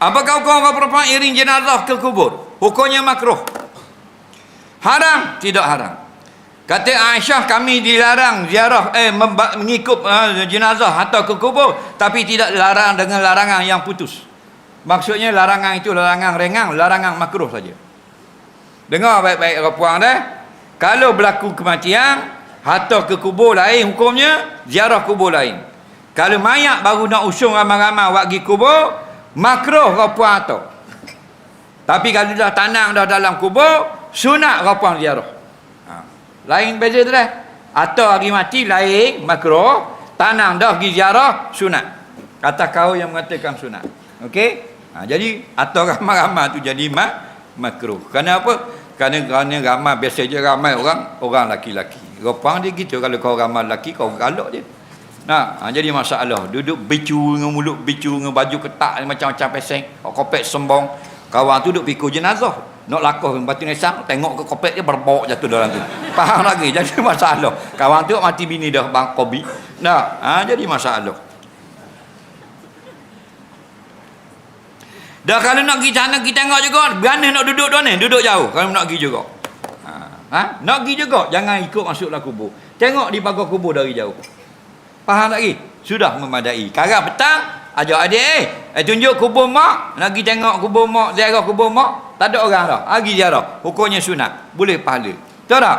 Apakah hukum orang perempuan iring jenazah ke kubur? Hukumnya makruh. Haram? Tidak haram. Kata Aisyah, kami dilarang ziarah mengikut jenazah atau ke kubur, tapi tidak dilarang dengan larangan yang putus. Maksudnya larangan itu larangan ringan, larangan makruh saja. Dengar baik-baik puan dah. Kalau berlaku kematian, atau ke kubur lain hukumnya, ziarah kubur lain. Kalau mayat baru nak usung ramai-ramai awak pergi kubur, makruh puan atau. Tapi kalau dah tanang dah dalam kubur, sunat puan ziarah. Lain beza tu dah. Atau hari mati lain makruh, tanang dah pergi ziarah sunat. Kata kau yang mengatakan sunat. Okey? Jadi atau ramai-ramai tu jadi makruh. Kerana apa? Kerana ramai, biasa je ramai orang laki-laki. Rupang dia gitu, kalau kau ramai lelaki kau galak dia. Jadi masalah duduk bicu dengan mulut bicu dengan baju ketak macam-macam peseng, kopek sembong. Kawan tu duduk pikul jenazah, nak lakuh batu nesang, tengok ke kopek dia berbau jatuh dalam tu. Faham lagi? Jadi masalah. Kawan tu mati bini dah bang kobi. Jadi masalah. Dah kalau nak pergi sana kita tengok juga, berani nak duduk dah ni, duduk jauh kalau nak pergi juga. Nak pergi juga, jangan ikut masuklah kubur. Tengok di pagar kubur dari jauh. Faham lagi? Sudah memadai. Sekarang petang, ajak adik, tunjuk kubur mak, nak pergi tengok kubur mak, ziarah kubur mak, tak ada orang dah. Pergi ziarah. Hukumnya sunat, boleh pahala. Tahu tak?